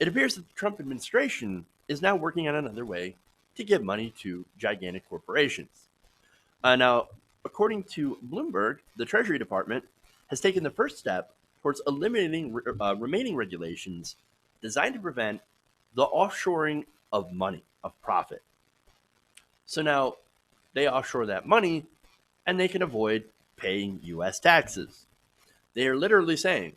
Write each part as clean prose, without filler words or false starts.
It appears that the Trump administration is now working on another way to give money to gigantic corporations. Now, according to Bloomberg, the Treasury Department has taken the first step towards eliminating remaining regulations designed to prevent the offshoring of money, of profit. So now they offshore that money and they can avoid paying US taxes. They are literally saying,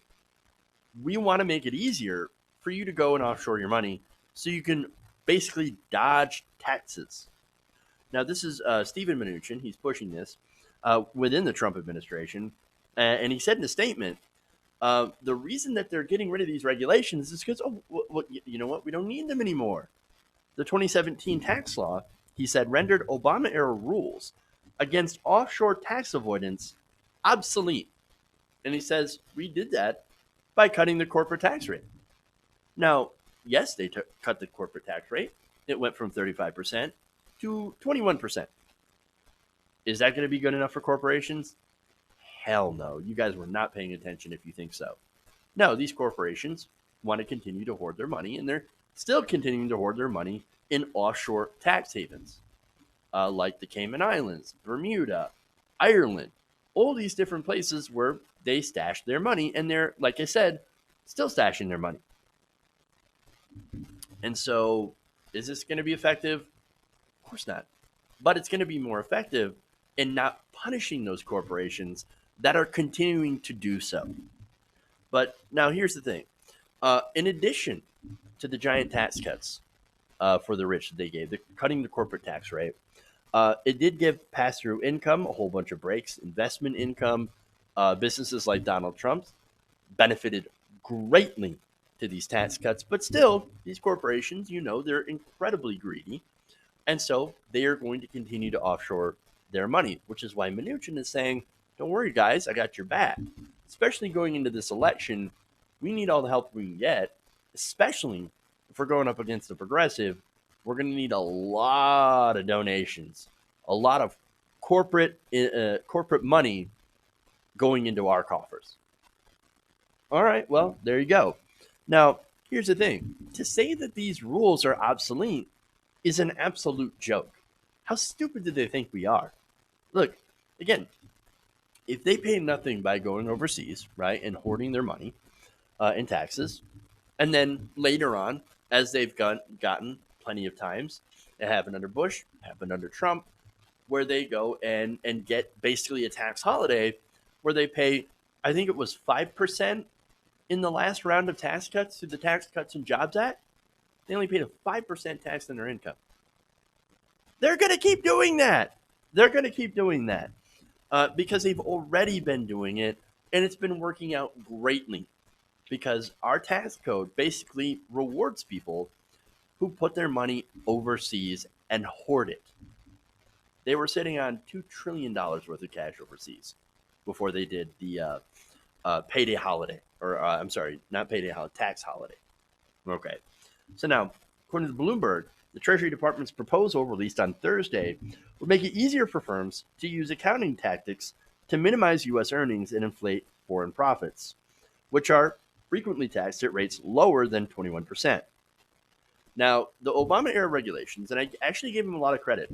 we want to make it easier for you to go and offshore your money so you can basically dodge taxes. Now, this is Stephen Mnunchin. He's pushing this within the Trump administration. And he said in a statement, the reason that they're getting rid of these regulations is because, you know what? We don't need them anymore. The 2017 tax law, he said, rendered Obama era rules against offshore tax avoidance obsolete. And he says, we did that by cutting the corporate tax rate. Now, yes, they cut the corporate tax rate. It went from 35% to 21%. Is that going to be good enough for corporations? Hell no. You guys were not paying attention if you think so. No, these corporations want to continue to hoard their money, and they're still continuing to hoard their money in offshore tax havens, like the Cayman Islands, Bermuda, Ireland, all these different places where they stash their money, and they're, like I said, still stashing their money. And so, is this going to be effective? Of course not. But it's going to be more effective in not punishing those corporations that are continuing to do so. But now here's the thing. In addition to the giant tax cuts for the rich that they gave, cutting the corporate tax rate, it did give pass-through income a whole bunch of breaks. Investment income, businesses like Donald Trump's benefited greatly to these tax cuts. But still, these corporations, they're incredibly greedy. And so they are going to continue to offshore their money, which is why Mnuchin is saying, don't worry, guys, I got your back. Especially going into this election, we need all the help we can get, especially if we're going up against a progressive. We're going to need a lot of donations, a lot of corporate money going into our coffers. All right, well, there you go. Now, here's the thing. To say that these rules are obsolete is an absolute joke. How stupid do they think we are? Look, again, if they pay nothing by going overseas, right, and hoarding their money in taxes, and then later on, as they've gotten plenty of times, it happened under Bush, happened under Trump, where they go and get basically a tax holiday where they pay, I think it was 5% in the last round of tax cuts through the Tax Cuts and Jobs Act. They only paid a 5% tax on their income. They're going to keep doing that. They're going to keep doing that because they've already been doing it, and it's been working out greatly because our tax code basically rewards people who put their money overseas and hoard it. They were sitting on $2 trillion worth of cash overseas before they did the payday holiday, or I'm sorry, not payday holiday, tax holiday. Okay. So now, according to Bloomberg, the Treasury Department's proposal, released on Thursday, would make it easier for firms to use accounting tactics to minimize U.S. earnings and inflate foreign profits, which are frequently taxed at rates lower than 21%. Now, the Obama era regulations, and I actually gave them a lot of credit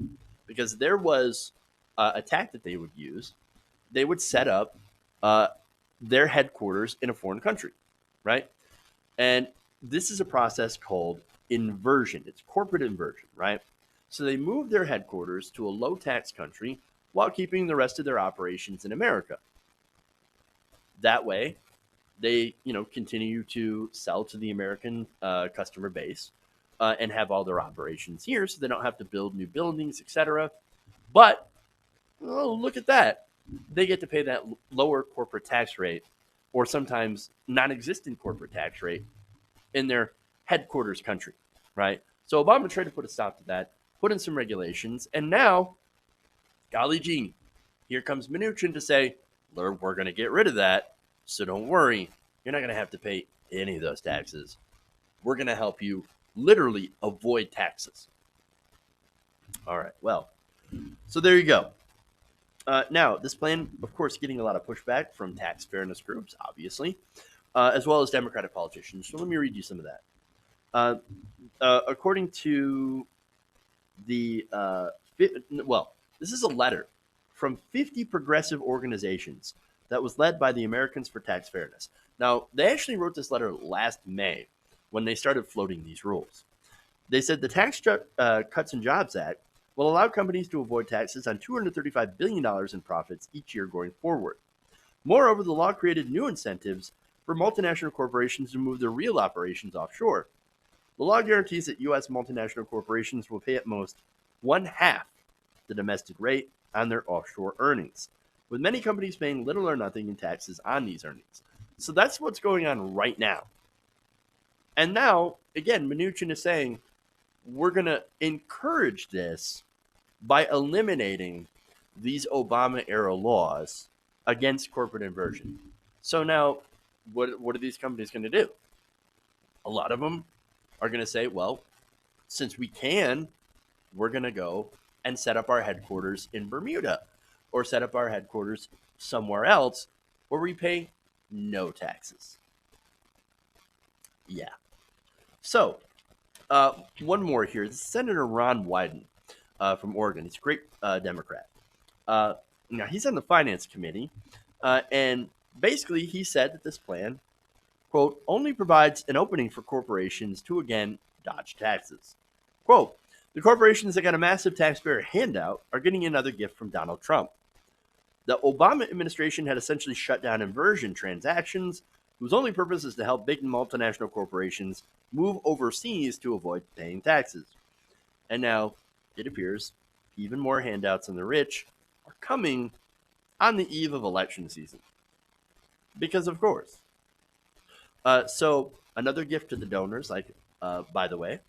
because there was a tack that they would use. They would set up their headquarters in a foreign country, right? And this is a process called inversion. It's corporate inversion, right? So they move their headquarters to a low tax country while keeping the rest of their operations in America. That way, they continue to sell to the American customer base and have all their operations here, so they don't have to build new buildings, etc. But look at that. They get to pay that lower corporate tax rate, or sometimes non-existent corporate tax rate, in their headquarters country, right? So Obama tried to put a stop to that, put in some regulations, and now, golly gee, here comes Mnuchin to say, we're going to get rid of that, so don't worry, you're not going to have to pay any of those taxes. We're going to help you literally avoid taxes. All right, well, so there you go. Now, this plan, of course, getting a lot of pushback from tax fairness groups, obviously, as well as Democratic politicians. So let me read you some of that. Uh, According to the this is a letter from 50 progressive organizations that was led by the Americans for Tax Fairness. Now, they actually wrote this letter last May when they started floating these rules. They said the Cuts and Jobs Act will allow companies to avoid taxes on $235 billion in profits each year going forward. Moreover, the law created new incentives for multinational corporations to move their real operations offshore. The law guarantees that U.S. multinational corporations will pay at most one half the domestic rate on their offshore earnings, with many companies paying little or nothing in taxes on these earnings. So that's what's going on right now. And now, again, Mnunchin is saying we're going to encourage this by eliminating these Obama era laws against corporate inversion. So now, what are these companies going to do? A lot of them are going to say, well, since we can, we're going to go and set up our headquarters in Bermuda or set up our headquarters somewhere else where we pay no taxes. Yeah. So, one more here. This is Senator Ron Wyden from Oregon. He's a great Democrat. Now, he's on the Finance Committee, and basically he said that this plan, quote, only provides an opening for corporations to again dodge taxes. Quote, the corporations that got a massive taxpayer handout are getting another gift from Donald Trump. The Obama administration had essentially shut down inversion transactions, whose only purpose is to help big multinational corporations move overseas to avoid paying taxes. And now, it appears, even more handouts on the rich are coming on the eve of election season. Because, of course. So, another gift to the donors, by the way,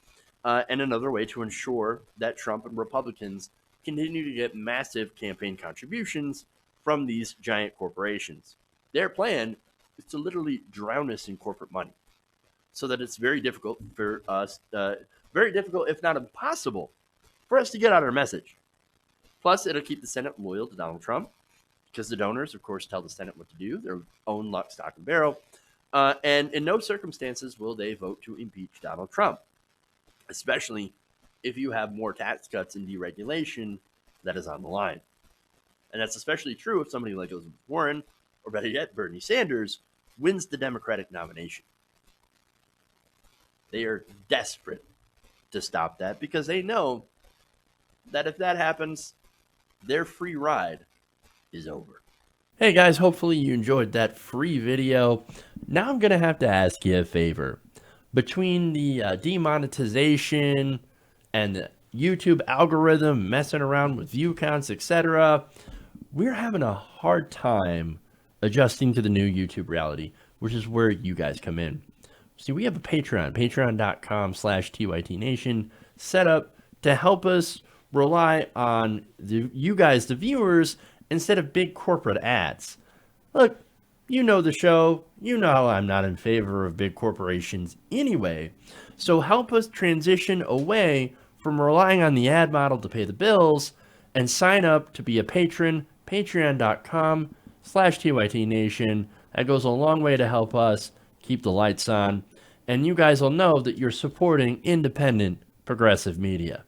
and another way to ensure that Trump and Republicans continue to get massive campaign contributions from these giant corporations. Their plan is to literally drown us in corporate money so that it's very difficult for us, if not impossible, for us to get out our message. Plus, it'll keep the Senate loyal to Donald Trump because the donors, of course, tell the Senate what to do, their own lock, stock, and barrel. And in no circumstances will they vote to impeach Donald Trump, especially if you have more tax cuts and deregulation that is on the line. And that's especially true if somebody like Elizabeth Warren, or better yet, Bernie Sanders, wins the Democratic nomination. They are desperate to stop that because they know that if that happens, their free ride is over. Hey guys, hopefully you enjoyed that free video. Now I'm going to have to ask you a favor. Between the demonetization and the YouTube algorithm messing around with view counts, etc., we're having a hard time adjusting to the new YouTube reality, which is where you guys come in. See, we have a Patreon, patreon.com/TYTNation, set up to help us rely on you guys, the viewers, instead of big corporate ads. Look, you know the show. You know how I'm not in favor of big corporations anyway. So help us transition away from relying on the ad model to pay the bills and sign up to be a patron, patreon.com/TYTNation. That goes a long way to help us keep the lights on. And you guys will know that you're supporting independent progressive media.